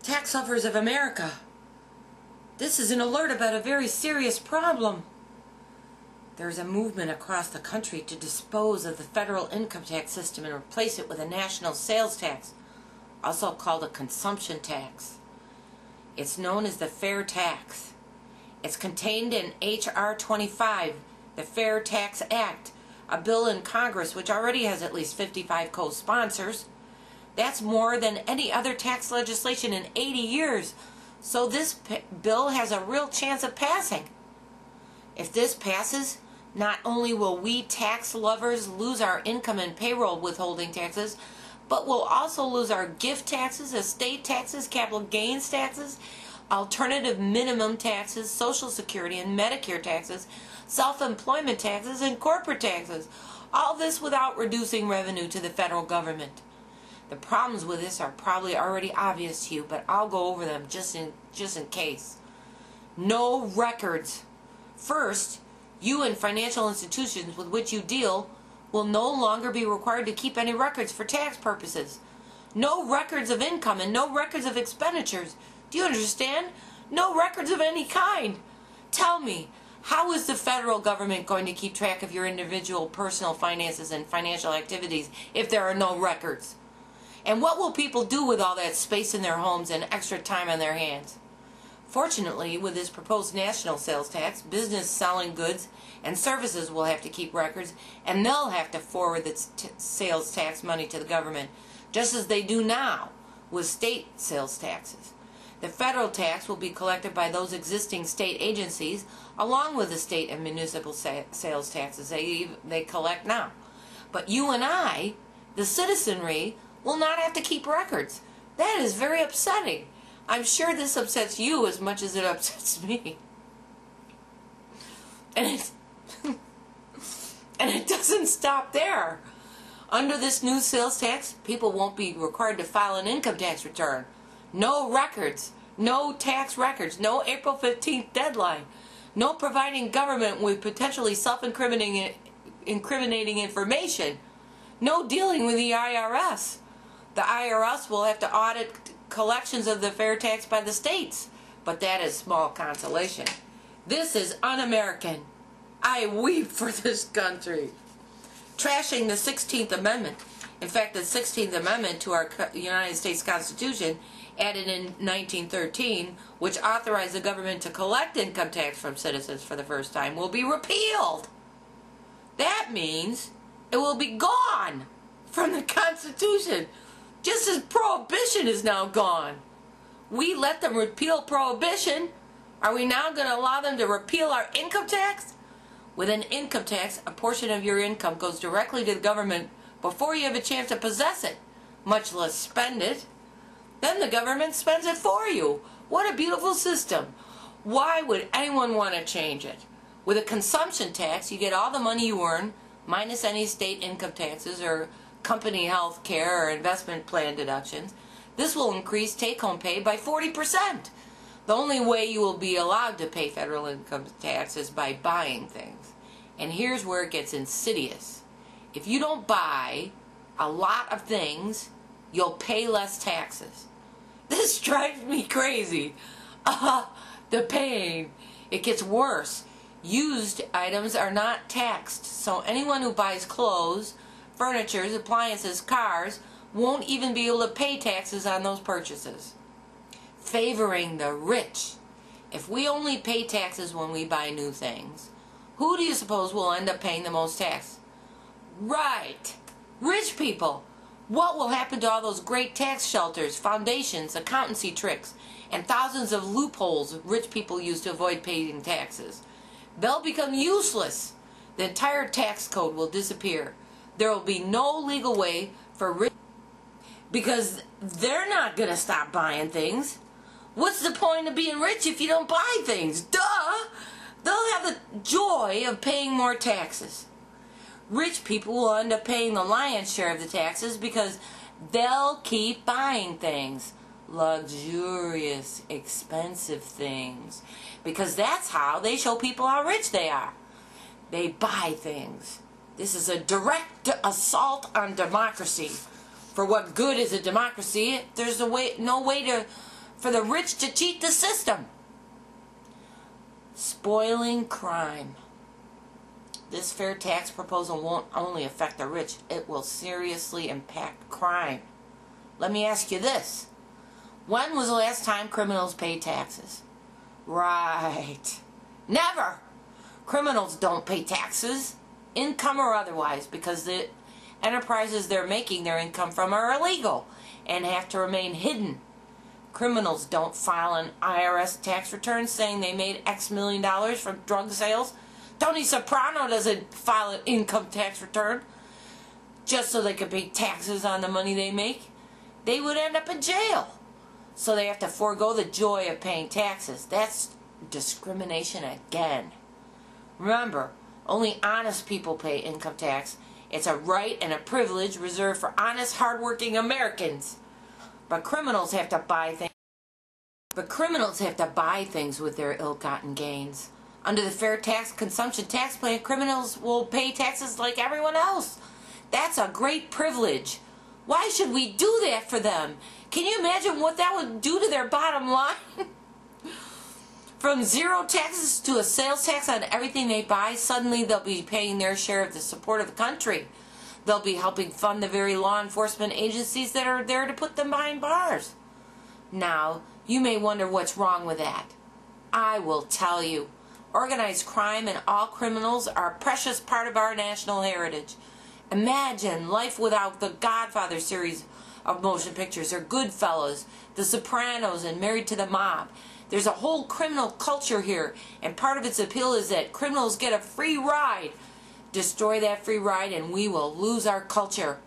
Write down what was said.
Tax lovers of America, this is an alert about a very serious problem. There's a movement across the country to dispose of the federal income tax system and replace it with a national sales tax, also called a consumption tax. It's known as the Fairtax. It's contained in H.R. 25, the Fairtax Act, a bill in Congress which already has at least 55 co-sponsors. That's more than any other tax legislation in 80 years. So this bill has a real chance of passing. If this passes, not only will we tax lovers lose our income and payroll withholding taxes, but we'll also lose our gift taxes, estate taxes, capital gains taxes, alternative minimum taxes, Social Security and Medicare taxes, self-employment taxes, and corporate taxes. All this without reducing revenue to the federal government. The problems with this are probably already obvious to you, but I'll go over them just in case. No records. First, you and financial institutions with which you deal will no longer be required to keep any records for tax purposes. No records of income and no records of expenditures. Do you understand? No records of any kind. Tell me, how is the federal government going to keep track of your individual personal finances and financial activities if there are no records? And what will people do with all that space in their homes and extra time on their hands? Fortunately, with this proposed national sales tax, business selling goods and services will have to keep records, and they'll have to forward the sales tax money to the government, just as they do now with state sales taxes. The federal tax will be collected by those existing state agencies, along with the state and municipal sales taxes they collect now. But you and I, the citizenry, will not have to keep records. That is very upsetting. I'm sure this upsets you as much as it upsets me. And it doesn't stop there. Under this new sales tax, people won't be required to file an income tax return. No records, no tax records, no April 15th deadline, no providing government with potentially self-incriminating information, no dealing with the IRS. The IRS will have to audit collections of the fair tax by the states, but that is small consolation. This is un-American. I weep for this country. Trashing the 16th Amendment. In fact, the 16th Amendment to our United States Constitution, added in 1913, which authorized the government to collect income tax from citizens for the first time, will be repealed. That means it will be gone from the Constitution, just as Prohibition is now gone. We let them repeal Prohibition. Are we now going to allow them to repeal our income tax? With an income tax, a portion of your income goes directly to the government before you have a chance to possess it, much less spend it. Then the government spends it for you. What a beautiful system. Why would anyone want to change it? With a consumption tax, you get all the money you earn, minus any state income taxes or company health care or investment plan deductions. This will increase take-home pay by 40%. The only way you will be allowed to pay federal income tax is by buying things. And here's where it gets insidious. If you don't buy a lot of things, you'll pay less taxes. This drives me crazy. The pain. It gets worse. Used items are not taxed, so anyone who buys clothes, furniture, appliances, cars won't even be able to pay taxes on those purchases. Favoring the rich. If we only pay taxes when we buy new things, who do you suppose will end up paying the most tax? Right, rich people. What will happen to all those great tax shelters, foundations, accountancy tricks, and thousands of loopholes rich people use to avoid paying taxes? They'll become useless. The entire tax code will disappear. There will be no legal way for rich, because they're not going to stop buying things. What's the point of being rich if you don't buy things? Duh! They'll have the joy of paying more taxes. Rich people will end up paying the lion's share of the taxes because they'll keep buying things. Luxurious, expensive things. Because that's how they show people how rich they are. They buy things. This is a direct assault on democracy. For what good is a democracy? There's no way to for the rich to cheat the system. Spoiling crime. This fair tax proposal won't only affect the rich, it will seriously impact crime. Let me ask you this. When was the last time criminals paid taxes? Right. Never! Criminals don't pay taxes, income or otherwise, because the enterprises they're making their income from are illegal and have to remain hidden. Criminals don't file an IRS tax return saying they made X million dollars from drug sales. Tony Soprano doesn't file an income tax return just so they could pay taxes on the money they make. They would end up in jail. So they have to forego the joy of paying taxes. That's discrimination again. Remember, only honest people pay income tax. It's a right and a privilege reserved for honest, hardworking Americans. But criminals have to buy things. With their ill-gotten gains. Under the Fair Tax Consumption Tax Plan, criminals will pay taxes like everyone else. That's a great privilege. Why should we do that for them? Can you imagine what that would do to their bottom line? From zero taxes to a sales tax on everything they buy, suddenly they'll be paying their share of the support of the country. They'll be helping fund the very law enforcement agencies that are there to put them behind bars. Now, you may wonder what's wrong with that. I will tell you. Organized crime and all criminals are a precious part of our national heritage. Imagine life without the Godfather series of motion pictures, or Goodfellas, The Sopranos, and Married to the Mob. There's a whole criminal culture here, and part of its appeal is that criminals get a free ride. Destroy that free ride and we will lose our culture.